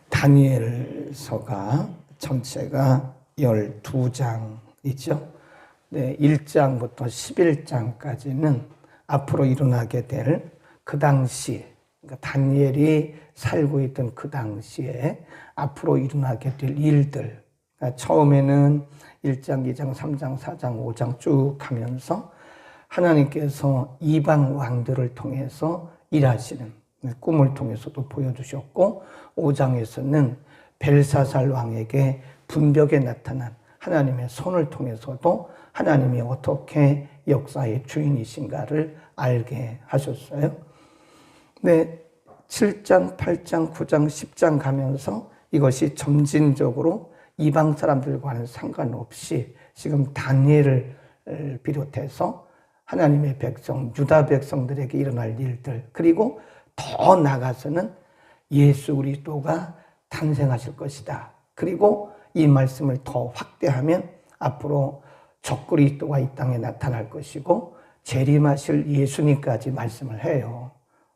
다니엘서가 전체가 12장이죠. 네, 1장부터 11장까지는 앞으로 일어나게 될 그 당시, 그러니까 다니엘이 살고 있던 그 당시에 앞으로 일어나게 될 일들. 그러니까 처음에는 1장, 2장, 3장, 4장, 5장 쭉 하면서 하나님께서 이방 왕들을 통해서 일하시는 꿈을 통해서도 보여주셨고, 5장에서는 벨사살 왕에게 분벽에 나타난 하나님의 손을 통해서도 하나님이 어떻게 역사의 주인이신가를 알게 하셨어요. 네, 7장, 8장, 9장, 10장 가면서 이것이 점진적으로 이방 사람들과는 상관없이 지금 다니엘을 비롯해서 하나님의 백성, 유다 백성들에게 일어날 일들, 그리고 더 나아가서는 예수 그리스도가 탄생하실 것이다. 그리고 이 말씀을 더 확대하면 앞으로 적그리스도가 이 땅에 나타날 것이고 재림하실 예수님까지 말씀을 해요.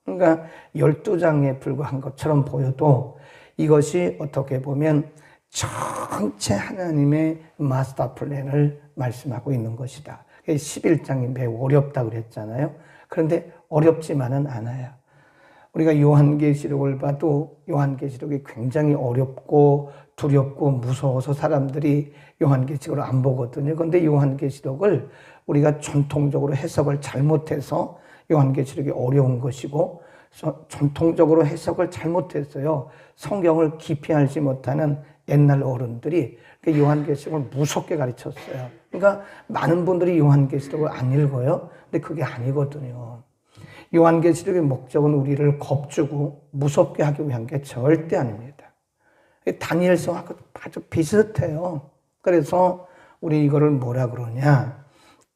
그러니까 12장에 불과한 것처럼 보여도 이것이 어떻게 보면 전체 하나님의 마스터 플랜을 말씀하고 있는 것이다. 11장이 매우 어렵다고 그랬잖아요. 그런데 어렵지만은 않아요. 우리가 요한계시록을 봐도 요한계시록이 굉장히 어렵고 두렵고 무서워서 사람들이 요한계시록을 안 보거든요. 그런데 요한계시록을 우리가 전통적으로 해석을 잘못해서 요한계시록이 어려운 것이고, 전통적으로 해석을 잘못했어요. 성경을 깊이 알지 못하는 옛날 어른들이 요한계시록을 무섭게 가르쳤어요. 그러니까 많은 분들이 요한계시록을 안 읽어요. 근데 그게 아니거든요. 요한계시록의 목적은 우리를 겁주고 무섭게 하기 위한 게 절대 아닙니다. 다니엘서하고 아주 비슷해요. 그래서 우리 이거를 뭐라 그러냐?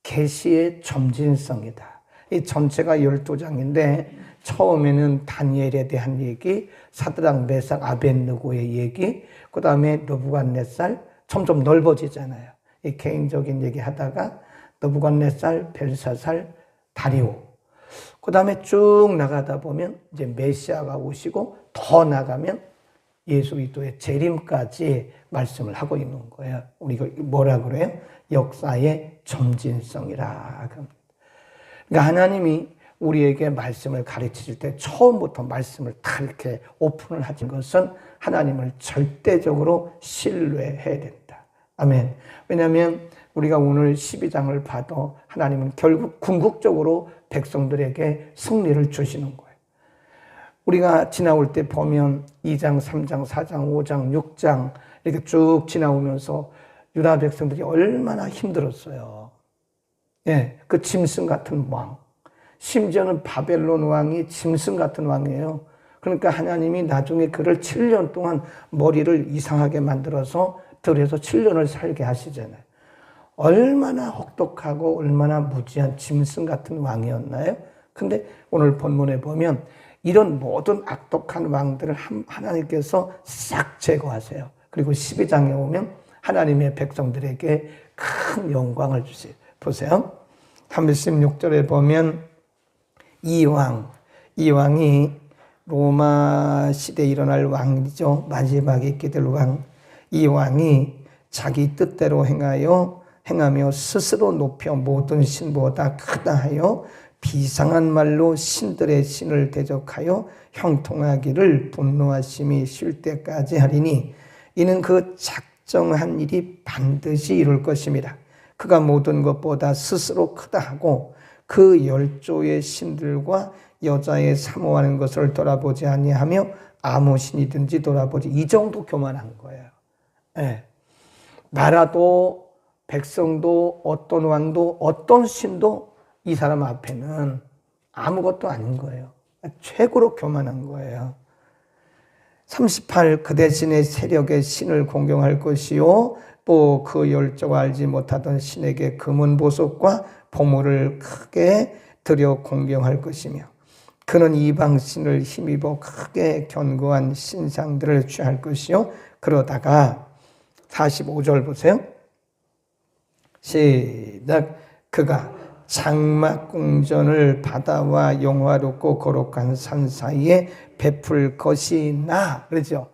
계시의 점진성이다. 이 전체가 12장인데 처음에는 다니엘에 대한 얘기, 사드락, 메삭, 아벳느고의 얘기, 그 다음에 느부갓네살, 점점 넓어지잖아요. 이 개인적인 얘기 하다가 느부갓네살, 벨사살, 다리오. 그 다음에 쭉 나가다 보면 이제 메시아가 오시고 더 나가면 예수 그리스도의 재림까지 말씀을 하고 있는 거예요. 우리가 뭐라 그래요? 역사의 점진성이라. 그러니까 하나님이 우리에게 말씀을 가르치실 때 처음부터 말씀을 다 이렇게 오픈을 하신 것은 하나님을 절대적으로 신뢰해야 된다. 아멘. 왜냐하면 우리가 오늘 12장을 봐도 하나님은 결국 궁극적으로 백성들에게 승리를 주시는 거예요. 우리가 지나올 때 보면 2장, 3장, 4장, 5장, 6장 이렇게 쭉 지나오면서 유다 백성들이 얼마나 힘들었어요. 예, 그 짐승 같은 왕. 심지어는 바벨론 왕이 짐승 같은 왕이에요. 그러니까 하나님이 나중에 그를 7년 동안 머리를 이상하게 만들어서 들여서 7년을 살게 하시잖아요. 얼마나 혹독하고 얼마나 무지한 짐승 같은 왕이었나요? 근데 오늘 본문에 보면 이런 모든 악독한 왕들을 하나님께서 싹 제거하세요. 그리고 12장에 오면 하나님의 백성들에게 큰 영광을 주세요. 보세요. 36절에 보면 이 왕이 로마 시대에 일어날 왕이죠. 마지막에 있게 될 왕. 이 왕이 자기 뜻대로 행하며 스스로 높여 모든 신보다 크다 하여 비상한 말로 신들의 신을 대적하여 형통하기를 분노하심이 쉴 때까지 하리니 이는 그 작정한 일이 반드시 이룰 것입니다. 그가 모든 것보다 스스로 크다 하고 그 열조의 신들과 여자의 사모하는 것을 돌아보지 아니하며 아무 신이든지 돌아보지. 이 정도 교만한 거예요. 네. 나라도 백성도 어떤 왕도 어떤 신도 이 사람 앞에는 아무것도 아닌 거예요. 최고로 교만한 거예요. 38, 그 대신에 세력의 신을 공경할 것이요 또 그 열조가 알지 못하던 신에게 금은 보석과 보물을 크게 들여 공경할 것이며 그는 이방 신을 힘입어 크게 견고한 신상들을 취할 것이요 그러다가 45절 보세요. 시작. 그가 장막 궁전을 바다와 영화롭고 거룩한 산 사이에 베풀 것이나 그렇죠.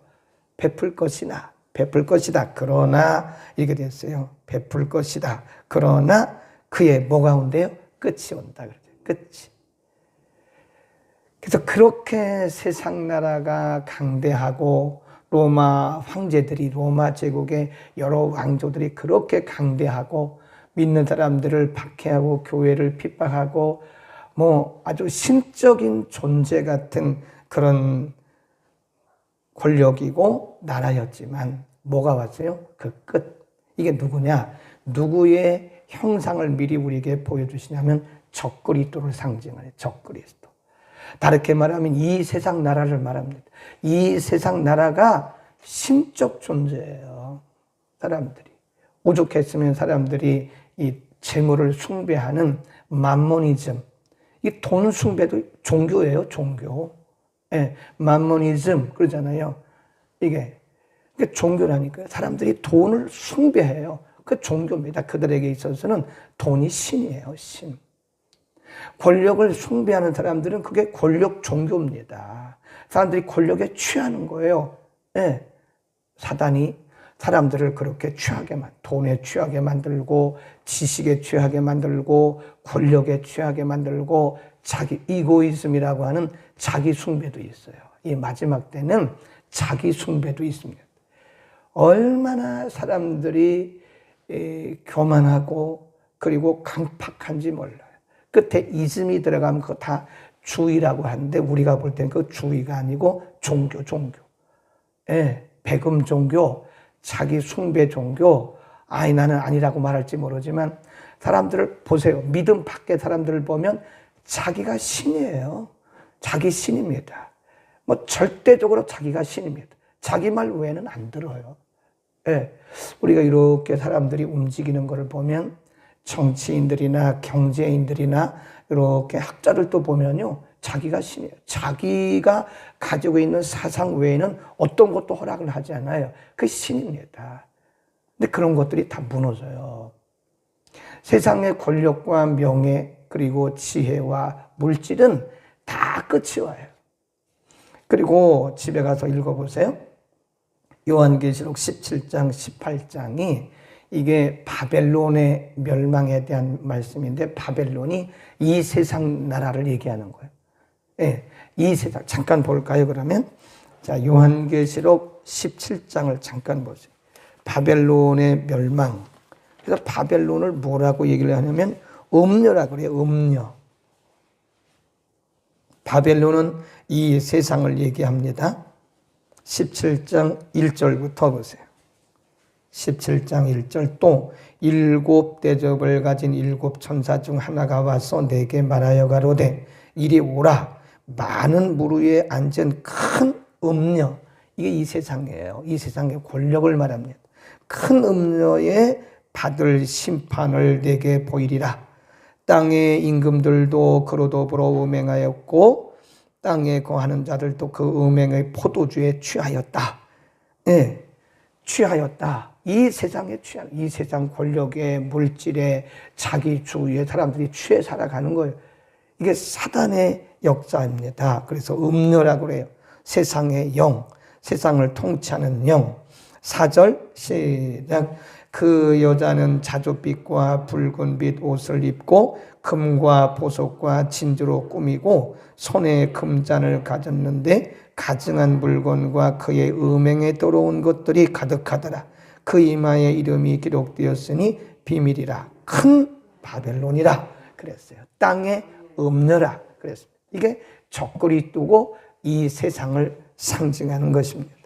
베풀 것이다. 그러나 이렇게 됐어요. 베풀 것이다. 그러나 그의 뭐가 온대요? 끝이 온다. 끝이. 그래서 그렇게 세상 나라가 강대하고 로마 황제들이 로마 제국의 여러 왕조들이 그렇게 강대하고 믿는 사람들을 박해하고 교회를 핍박하고 뭐 아주 신적인 존재 같은 그런 권력이고 나라였지만 뭐가 왔어요? 그 끝. 이게 누구냐? 누구의 형상을 미리 우리에게 보여주시냐면 적그리스도를 상징하는 적그리스도. 다르게 말하면 이 세상 나라를 말합니다. 이 세상 나라가 신적 존재예요. 사람들이. 오죽했으면 사람들이 이 재물을 숭배하는 맘모니즘. 이 돈 숭배도 종교예요, 종교. 예, 맘모니즘 그러잖아요. 이게 종교라니까요. 사람들이 돈을 숭배해요. 그 종교입니다. 그들에게 있어서는 돈이 신이에요, 신. 권력을 숭배하는 사람들은 그게 권력 종교입니다. 사람들이 권력에 취하는 거예요. 네. 사단이 사람들을 그렇게 돈에 취하게 만들고, 지식에 취하게 만들고, 권력에 취하게 만들고, 자기 이고이즘이라고 하는 자기 숭배도 있어요. 이 마지막 때는 자기 숭배도 있습니다. 얼마나 사람들이 교만하고 그리고 강팍한지 몰라요. 끝에 이즘이 들어가면 그거 다 주의라고 하는데 우리가 볼 때는 그 주의가 아니고 종교. 예, 배금 종교, 자기 숭배 종교. 나는 아니라고 말할지 모르지만 사람들을 보세요. 믿음 밖의 사람들을 보면 자기가 신이에요. 자기 신입니다. 뭐 절대적으로 자기가 신입니다. 자기 말 외에는 안 들어요. 예, 우리가 이렇게 사람들이 움직이는 것을 보면 정치인들이나 경제인들이나 이렇게 학자들도 보면요. 자기가 신이에요. 자기가 가지고 있는 사상 외에는 어떤 것도 허락을 하지 않아요. 그 신입니다. 근데 그런 것들이 다 무너져요. 세상의 권력과 명예 그리고 지혜와 물질은 다 끝이 와요. 그리고 집에 가서 읽어보세요. 요한계시록 17장, 18장이 이게 바벨론의 멸망에 대한 말씀인데 바벨론이 이 세상 나라를 얘기하는 거예요. 예, 이 세상 잠깐 볼까요? 그러면 자 요한계시록 17장을 잠깐 보세요. 바벨론의 멸망. 그래서 바벨론을 뭐라고 얘기를 하냐면 음녀라고 그래요. 음녀. 바벨론은 이 세상을 얘기합니다. 17장 1절부터 보세요. 17장 1절 또 일곱 대접을 가진 일곱 천사 중 하나가 와서 내게 말하여 가로되 이리 오라. 많은 물 위에 앉은 큰 음녀. 이게 이 세상이에요. 이 세상의 권력을 말합니다. 큰 음녀에 받을 심판을 내게 보이리라. 땅의 임금들도 그로 더불어 음행하였고 땅에 거하는 자들도 그 음행의 포도주에 취하였다. 네, 취하였다. 이 세상에 취한, 이 세상 권력에 물질에 자기주의에 사람들이 취해 살아가는 거예요. 이게 사단의 역사입니다. 그래서 음녀라고 그래요. 세상의 영, 세상을 통치하는 영. 4절 시작. 그 여자는 자줏빛과 붉은빛 옷을 입고 금과 보석과 진주로 꾸미고 손에 금잔을 가졌는데 가증한 물건과 그의 음행에 들어온 것들이 가득하더라. 그 이마에 이름이 기록되었으니 비밀이라. 큰 바벨론이라 그랬어요. 땅의 음녀라 그랬습니다. 이게 적그리스도고 이 세상을 상징하는 것입니다.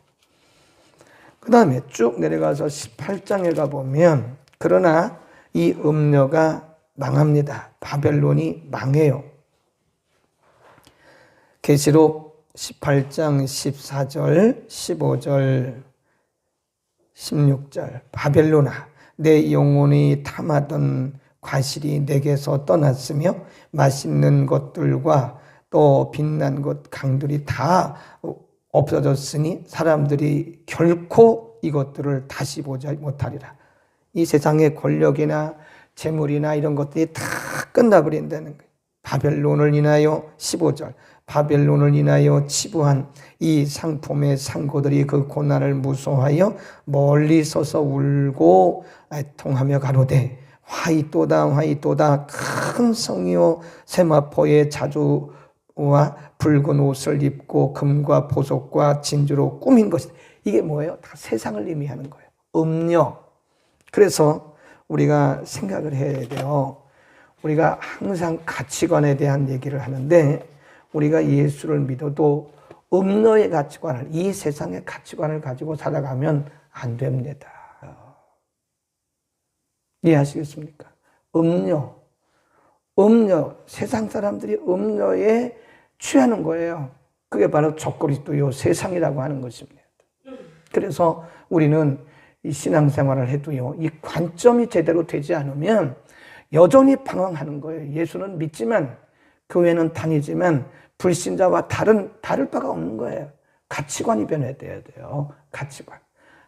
그 다음에 쭉 내려가서 18장에 가보면 그러나 이 음녀가 망합니다. 바벨론이 망해요. 계시록 18장 14절 15절 16절 바벨론아 내 영혼이 탐하던 과실이 내게서 떠났으며 맛있는 것들과 또 빛난 것 강들이 다 없어졌으니 사람들이 결코 이것들을 다시 보지 못하리라. 이 세상의 권력이나 재물이나 이런 것들이 다 끝나버린다는 거예요. 바벨론을 인하여 15절 바벨론을 인하여 치부한 이 상품의 상고들이 그 고난을 무서워하여 멀리 서서 울고 애통하며 가로되 화이또다 화이또다. 큰 성이요 세마포의 자주와 붉은 옷을 입고 금과 보석과 진주로 꾸민 것이다. 이게 뭐예요? 다 세상을 의미하는 거예요. 음료. 그래서 우리가 생각을 해야 돼요. 우리가 항상 가치관에 대한 얘기를 하는데 우리가 예수를 믿어도 음료의 가치관을, 이 세상의 가치관을 가지고 살아가면 안 됩니다. 이해하시겠습니까? 음료, 세상 사람들이 음료에 취하는 거예요. 그게 바로 적그리스도요 세상이라고 하는 것입니다. 그래서 우리는 이 신앙생활을 해도요, 이 관점이 제대로 되지 않으면 여전히 방황하는 거예요. 예수는 믿지만, 교회는 다니지만 불신자와 다를 바가 없는 거예요. 가치관이 변해야 돼요. 가치관.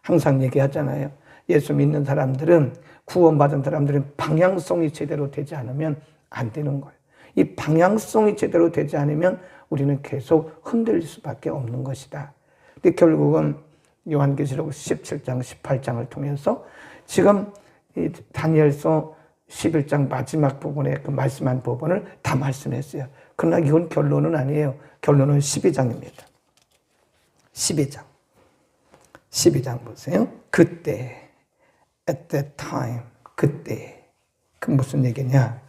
항상 얘기하잖아요. 예수 믿는 사람들은, 구원받은 사람들은 방향성이 제대로 되지 않으면 안 되는 거예요. 이 방향성이 제대로 되지 않으면 우리는 계속 흔들릴 수밖에 없는 것이다. 근데 결국은 요한계시록 17장, 18장을 통해서 지금 이 다니엘서 11장 마지막 부분에 그 말씀한 부분을 다 말씀했어요. 그러나 이건 결론은 아니에요. 결론은 12장입니다. 12장 보세요. 그때, at that time, 그때. 그 무슨 얘기냐?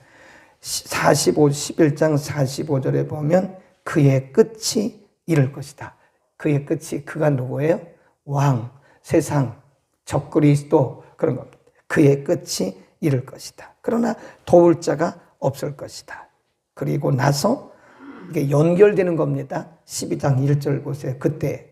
11장 45절에 보면 그의 끝이 이를 것이다. 그의 끝이, 그가 누구예요? 왕, 세상, 적그리스도, 그런 겁니다. 그의 끝이 이를 것이다. 그러나 도울 자가 없을 것이다. 그리고 나서 이게 연결되는 겁니다. 12장 1절 보세요. 그때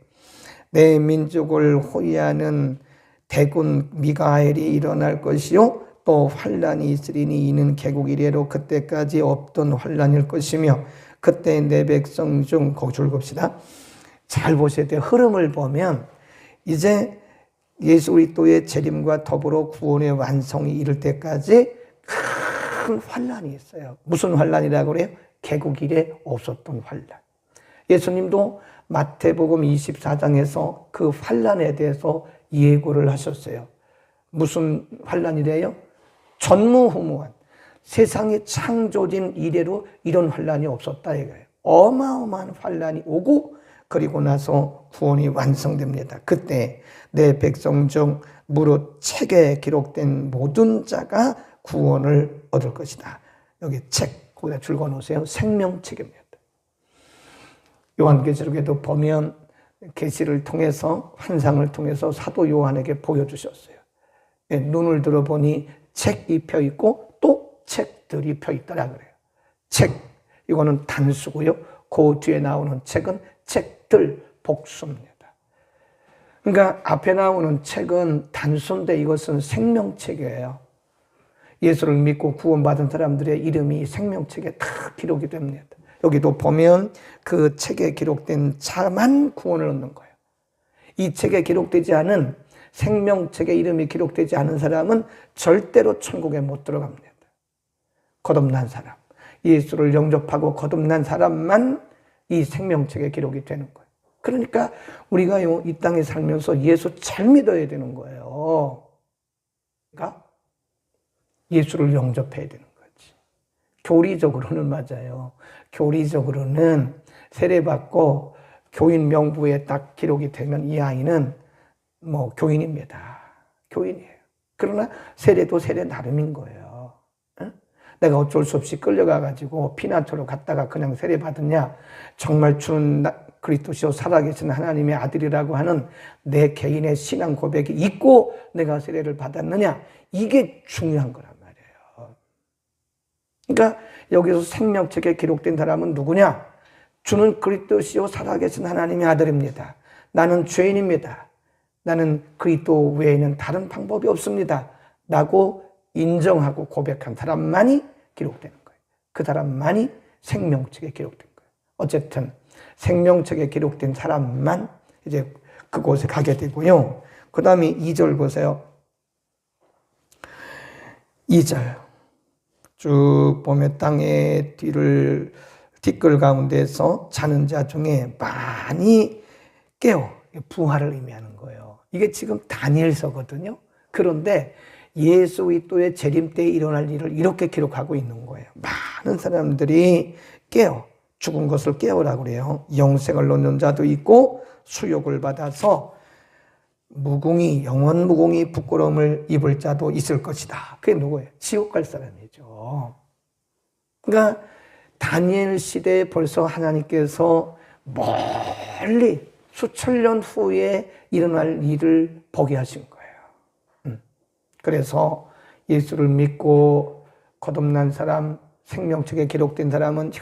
내 민족을 호위하는 대군 미가엘이 일어날 것이요 또 환란이 있으리니 이는 개국 이래로 그때까지 없던 환란일 것이며 그때 내 백성 중 거기 봅시다. 잘 보셔야 돼요. 흐름을 보면 이제 예수 그리스도의 재림과 더불어 구원의 완성이 이를 때까지 큰 환란이 있어요. 무슨 환란이라고 그래요? 개국 이래 없었던 환란. 예수님도 마태복음 24장에서 그 환란에 대해서 예고를 하셨어요. 무슨 환란이래요? 전무후무한 세상이 창조된 이래로 이런 환란이 없었다 이거예요. 어마어마한 환란이 오고 그리고 나서 구원이 완성됩니다. 그때 내 백성 중 무릇 책에 기록된 모든 자가 구원을 얻을 것이다. 여기 책, 거기다 줄거 놓으세요. 생명책입니다. 요한계시록에도 보면 계시를 통해서, 환상을 통해서 사도 요한에게 보여주셨어요. 눈을 들어보니 책이 펴있고 또 책들이 펴있더라 그래요. 책, 이거는 단수고요. 그 뒤에 나오는 책은 책들, 복수입니다. 그러니까 앞에 나오는 책은 단수인데 이것은 생명책이에요. 예수를 믿고 구원받은 사람들의 이름이 생명책에 다 기록이 됩니다. 여기도 보면 그 책에 기록된 자만 구원을 얻는 거예요. 이 책에 기록되지 않은, 생명책에 이름이 기록되지 않은 사람은 절대로 천국에 못 들어갑니다. 거듭난 사람, 예수를 영접하고 거듭난 사람만 이 생명책에 기록이 되는 거예요. 그러니까 우리가요, 이 땅에 살면서 예수 잘 믿어야 되는 거예요. 그러니까 예수를 영접해야 되는 거지. 교리적으로는 맞아요. 교리적으로는 세례받고 교인 명부에 딱 기록이 되면 이 아이는 뭐 교인입니다. 교인이에요. 그러나 세례도 세례 나름인 거예요. 내가 어쩔 수 없이 끌려가가지고 피난처로 갔다가 그냥 세례받았냐? 정말 주는 그리스도시요 살아계신 하나님의 아들이라고 하는 내 개인의 신앙 고백이 있고 내가 세례를 받았느냐? 이게 중요한 거란 말이에요. 그러니까 여기서 생명책에 기록된 사람은 누구냐? 주는 그리스도시요 살아계신 하나님의 아들입니다. 나는 죄인입니다. 나는 그리스도 외에는 다른 방법이 없습니다. 라고 인정하고 고백한 사람만이 기록되는 거예요. 그 사람만이 생명책에 기록된 거예요. 어쨌든 생명책에 기록된 사람만 이제 그곳에 가게 되고요. 그 다음에 2절 보세요. 2절 쭉 보면 땅의 뒤를 티끌 가운데서 자는 자 중에 많이 깨어 부활을 의미하는 거예요. 이게 지금 다니엘서거든요. 그런데 예수 그리스도의 재림 때에 일어날 일을 이렇게 기록하고 있는 거예요. 많은 사람들이 깨어 죽은 것을 깨우라고 그래요. 영생을 놓는 자도 있고 수욕을 받아서 무궁히 영원 무궁히 부끄러움을 입을 자도 있을 것이다. 그게 누구예요? 지옥 갈 사람이죠. 그러니까 다니엘 시대에 벌써 하나님께서 멀리 수천 년 후에 일어날 일을 보게 하신 거예요. 그래서 예수를 믿고 거듭난 사람, 생명책에 기록된 사람은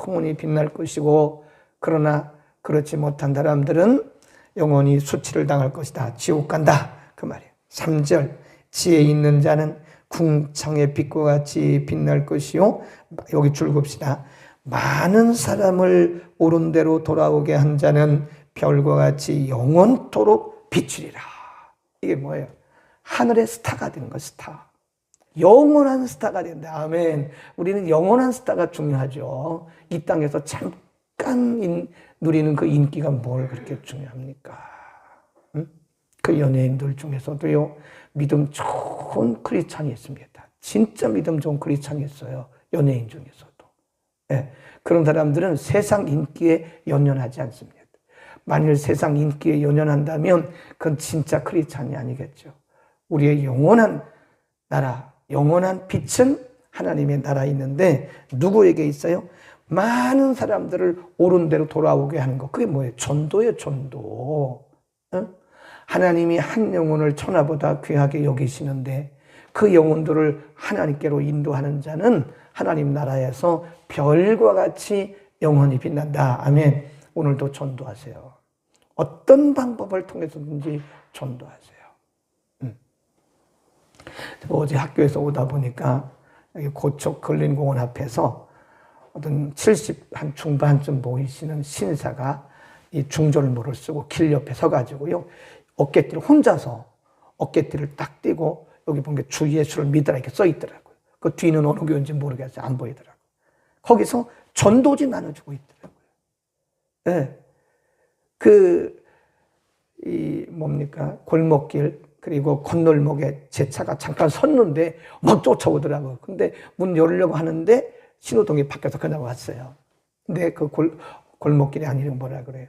영원히 빛날 것이고, 그러나 그렇지 못한 사람들은 영원히 수치를 당할 것이다. 지옥 간다. 그 말이에요. 3절, 지혜 있는 자는 궁창의 빛과 같이 빛날 것이요. 여기 줄급시다. 많은 사람을 옳은 대로 돌아오게 한 자는 별과 같이 영원토록 비추리라. 이게 뭐예요? 하늘의 스타가 되는 거, 스타. 영원한 스타가 된다. 아멘. 우리는 영원한 스타가 중요하죠. 이 땅에서 잠깐 누리는 그 인기가 뭘 그렇게 중요합니까? 응? 그 연예인들 중에서도요, 믿음 좋은 크리스찬이 있습니다. 진짜 믿음 좋은 크리스찬이 있어요. 연예인 중에서도. 네. 그런 사람들은 세상 인기에 연연하지 않습니다. 만일 세상 인기에 연연한다면 그건 진짜 크리스찬이 아니겠죠. 우리의 영원한 나라, 영원한 빛은 하나님의 나라에 있는데 누구에게 있어요? 많은 사람들을 옳은 대로 돌아오게 하는 거. 그게 뭐예요? 전도예요, 전도. 응? 하나님이 한 영혼을 천하보다 귀하게 여기시는데 그 영혼들을 하나님께로 인도하는 자는 하나님 나라에서 별과 같이 영원히 빛난다. 아멘. 오늘도 전도하세요. 어떤 방법을 통해서든지 전도하세요. 어제 학교에서 오다 보니까 여기 고척 근린공원 앞에서 어떤 70 한 중반쯤 보이시는 신사가 이 중절모를 쓰고 길 옆에 서가지고요, 어깨띠를 혼자서 어깨띠를 딱 띄고 여기 보면 주 예수를 믿으라 이렇게 써 있더라고요. 그 뒤는 어느 교회인지 모르겠어요. 안 보이더라고요. 거기서 전도지 나눠주고 있더라고요. 네. 뭡니까? 골목길, 그리고 건널목에 제 차가 잠깐 섰는데 막 쫓아오더라고요. 근데 문 열려고 하는데 신호등이 밖에서 그냥 왔어요. 근데 그 골목길이 아니라 뭐라 그래요?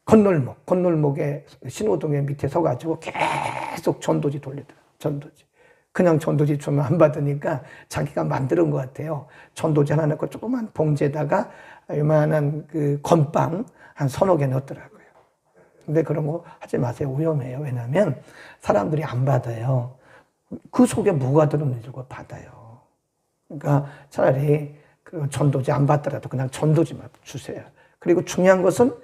건널목에 신호등에 밑에 서가지고 계속 전도지 돌리더라고요. 전도지. 그냥 전도지 주면 안 받으니까 자기가 만드는 것 같아요. 전도지 하나 넣고 조그만 봉지에다가 요만한 그 건빵 한 서너 개 넣었더라고요. 근데 그런 거 하지 마세요. 위험해요. 왜냐면 사람들이 안 받아요. 그 속에 뭐가 들었는지 그거 받아요. 그러니까 차라리 그 전도지 안 받더라도 그냥 전도지만 주세요. 그리고 중요한 것은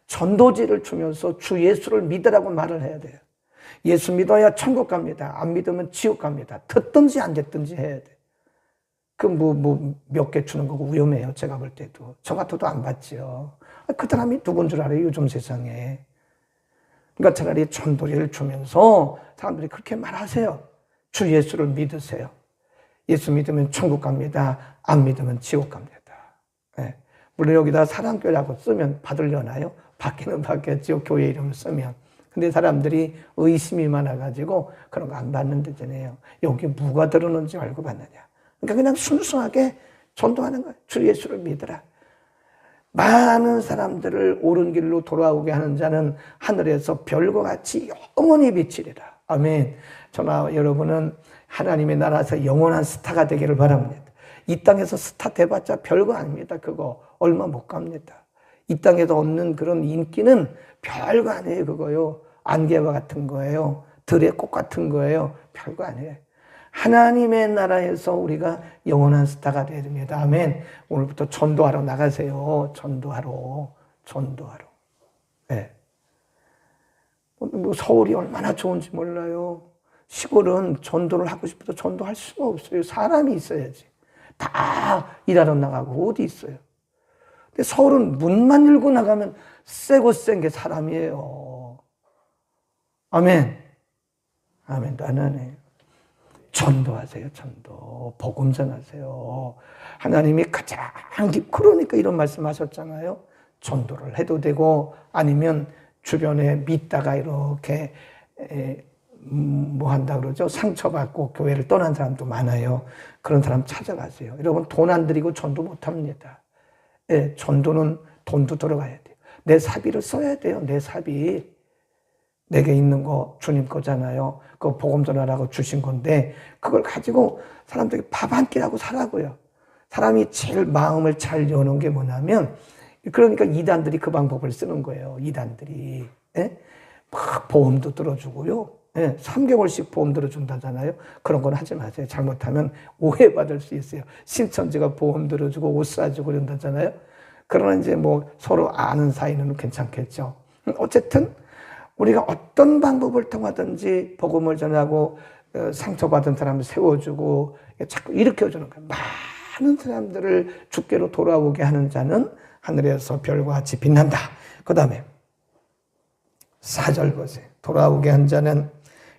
전도지를 주면서 주 예수를 믿으라고 말을 해야 돼요. 예수 믿어야 천국 갑니다. 안 믿으면 지옥 갑니다. 듣든지 안 듣든지 해야 돼. 그 몇 개 주는 거고 위험해요. 제가 볼 때도. 저 같아도 안 받지요. 그 사람이 누군 줄 알아요? 요즘 세상에. 그러니까 차라리 전도지를 주면서 사람들이 그렇게 말하세요. 주 예수를 믿으세요. 예수 믿으면 천국 갑니다. 안 믿으면 지옥 갑니다. 네. 물론 여기다 사랑교회라고 쓰면 받으려나요? 받기는 받겠죠. 교회 이름을 쓰면. 근데 사람들이 의심이 많아가지고 그런 거 안 받는 데잖아요. 여기 뭐가 들어오는지 알고 받느냐. 그러니까 그냥 순수하게 전도하는 거예요. 주 예수를 믿으라. 많은 사람들을 옳은 길로 돌아오게 하는 자는 하늘에서 별과 같이 영원히 비치리라. 아멘. 저나 여러분은 하나님의 나라에서 영원한 스타가 되기를 바랍니다. 이 땅에서 스타 돼봤자 별거 아닙니다. 그거 얼마 못 갑니다. 이 땅에서 얻는 그런 인기는 별거 아니에요. 그거요. 안개와 같은 거예요. 들의 꽃 같은 거예요. 별거 아니에요. 하나님의 나라에서 우리가 영원한 스타가 되어야 됩니다. 아멘. 오늘부터 전도하러 나가세요. 전도하러. 네. 서울이 얼마나 좋은지 몰라요. 시골은 전도를 하고 싶어도 전도할 수가 없어요. 사람이 있어야지. 다 일하러 나가고 어디 있어요. 근데 서울은 문만 열고 나가면 세고 센 게 사람이에요. 아멘. 아멘도 안 하네. 전도하세요. 전도. 복음 전하세요. 하나님이 가장 그러니까 이런 말씀하셨잖아요. 전도를 해도 되고 아니면 주변에 믿다가 이렇게 뭐 한다 그러죠? 상처받고 교회를 떠난 사람도 많아요. 그런 사람 찾아가세요. 여러분 돈 안 들이고 전도 못 합니다. 예, 전도는 돈도 들어가야 돼요. 내 사비를 써야 돼요. 내 사비. 내게 있는 거 주님 거잖아요. 그거 복음 전하라고 주신 건데 그걸 가지고 사람들이 밥 한 끼라고 사라고요. 사람이 제일 마음을 잘 여는 게 뭐냐면 그러니까 이단들이 그 방법을 쓰는 거예요. 이단들이. 예? 막 보험도 들어주고요. 예, 3개월씩 보험 들어준다잖아요. 그런 건 하지 마세요. 잘못하면 오해받을 수 있어요. 신천지가 보험 들어주고 옷 사주고 그런다잖아요. 그러나 이제 뭐 서로 아는 사이는 괜찮겠죠. 어쨌든 우리가 어떤 방법을 통하든지 복음을 전하고 상처받은 사람을 세워주고 자꾸 일으켜주는 거예요. 많은 사람들을 주께로 돌아오게 하는 자는 하늘에서 별과 같이 빛난다. 그 다음에 4절 보세요. 돌아오게 한 자는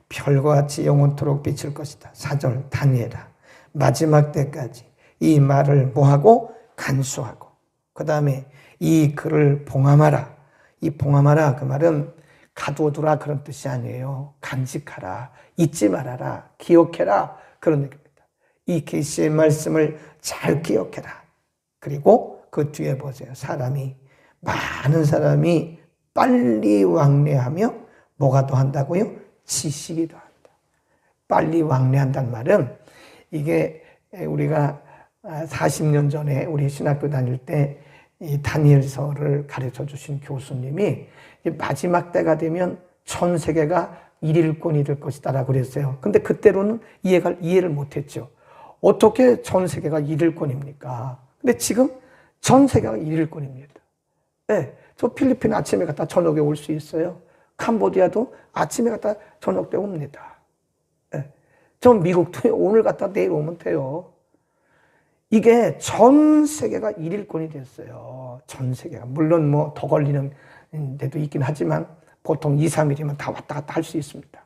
별과 같이 영원토록 비칠 것이다. 4절 다니엘아 마지막 때까지 이 말을 뭐하고 간수하고 그 다음에 이 글을 봉함하라. 이 봉함하라 그 말은 가두어두라 그런 뜻이 아니에요. 간직하라, 잊지 말아라, 기억해라 그런 얘기입니다. 이 계시의 말씀을 잘 기억해라. 그리고 그 뒤에 보세요. 많은 사람이 빨리 왕래하며 뭐가 더한다고요? 지식이 더한다. 빨리 왕래한다는 말은 이게 우리가 40년 전에 우리 신학교 다닐 때 이 다니엘서를 가르쳐 주신 교수님이 마지막 때가 되면 전 세계가 일일권이 될 것이다라고 그랬어요. 근데 그때로는 이해를 못했죠. 어떻게 전 세계가 일일권입니까? 근데 지금 전 세계가 일일권입니다. 네, 저 필리핀 아침에 갔다 저녁에 올 수 있어요. 캄보디아도 아침에 갔다 저녁 때 옵니다. 네, 저 미국도 오늘 갔다 내일 오면 돼요. 이게 전 세계가 일일권이 됐어요. 전 세계가. 물론 뭐 더 걸리는 데도 있긴 하지만 보통 2, 3일이면 다 왔다 갔다 할 수 있습니다.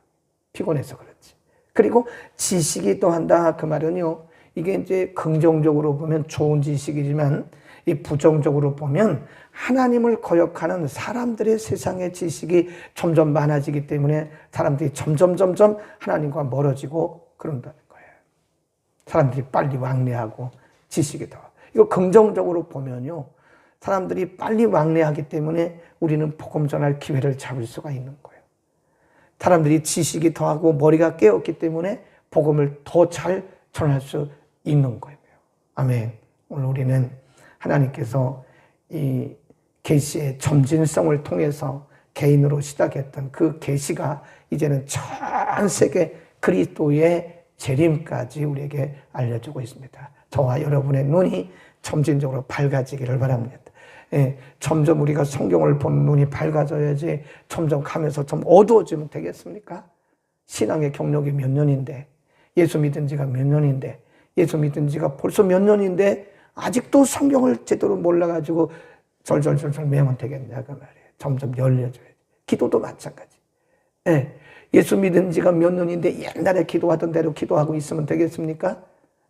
피곤해서 그렇지. 그리고 지식이 더한다 그 말은요. 이게 이제 긍정적으로 보면 좋은 지식이지만 이 부정적으로 보면 하나님을 거역하는 사람들의 세상의 지식이 점점 많아지기 때문에 사람들이 점점 하나님과 멀어지고 그런다는 거예요. 사람들이 빨리 왕래하고 지식이 더. 이거 긍정적으로 보면요. 사람들이 빨리 왕래하기 때문에 우리는 복음 전할 기회를 잡을 수가 있는 거예요. 사람들이 지식이 더하고 머리가 깨었기 때문에 복음을 더 잘 전할 수 있는 거예요. 아멘. 오늘 우리는 하나님께서 이 계시의 점진성을 통해서 개인으로 시작했던 그 계시가 이제는 전 세계 그리스도의 재림까지 우리에게 알려주고 있습니다. 저와 여러분의 눈이 점진적으로 밝아지기를 바랍니다. 예, 점점 우리가 성경을 보는 눈이 밝아져야지 점점 가면서 좀 어두워지면 되겠습니까? 신앙의 경력이 몇 년인데, 예수 믿은 지가 몇 년인데, 예수 믿은 지가 벌써 몇 년인데 아직도 성경을 제대로 몰라가지고 절절절절 매면 되겠냐 그 말이에요. 점점 열려져야지. 기도도 마찬가지. 예, 예수 믿은 지가 몇 년인데 옛날에 기도하던 대로 기도하고 있으면 되겠습니까?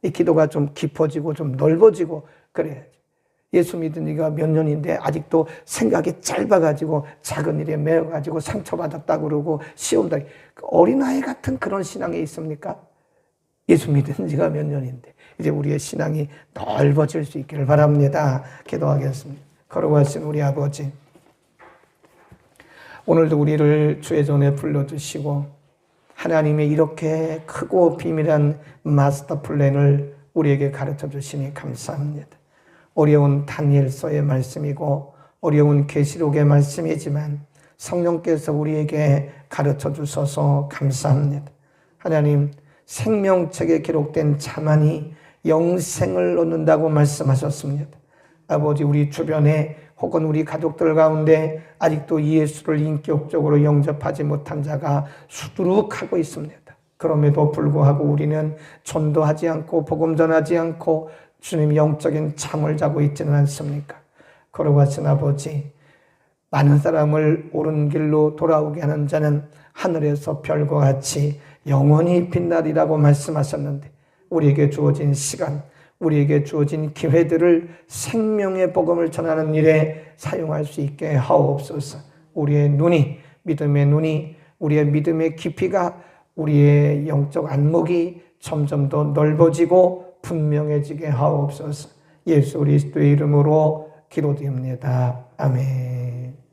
이 기도가 좀 깊어지고 좀 넓어지고 그래야지. 예수 믿은 지가 몇 년인데 아직도 생각이 짧아가지고 작은 일에 매여가지고 상처받았다고 그러고 시험다. 어린아이 같은 그런 신앙이 있습니까? 예수 믿은 지가 몇 년인데 이제 우리의 신앙이 넓어질 수 있기를 바랍니다. 기도하겠습니다. 거룩하신 우리 아버지, 오늘도 우리를 주의 전에 불러주시고 하나님의 이렇게 크고 비밀한 마스터 플랜을 우리에게 가르쳐 주시니 감사합니다. 어려운 다니엘서의 말씀이고 어려운 계시록의 말씀이지만 성령께서 우리에게 가르쳐 주셔서 감사합니다. 하나님, 생명책에 기록된 자만이 영생을 얻는다고 말씀하셨습니다. 아버지, 우리 주변에 혹은 우리 가족들 가운데 아직도 예수를 인격적으로 영접하지 못한 자가 수두룩하고 있습니다. 그럼에도 불구하고 우리는 전도하지 않고 복음 전하지 않고 주님 영적인 잠을 자고 있지는 않습니까? 거룩하신 아버지, 많은 사람을 옳은 길로 돌아오게 하는 자는 하늘에서 별과 같이 영원히 빛나리라고 말씀하셨는데 우리에게 주어진 시간, 우리에게 주어진 기회들을 생명의 복음을 전하는 일에 사용할 수 있게 하옵소서. 우리의 눈이, 믿음의 눈이, 우리의 믿음의 깊이가, 우리의 영적 안목이 점점 더 넓어지고 분명해지게 하옵소서. 예수 그리스도의 이름으로 기도드립니다. 아멘.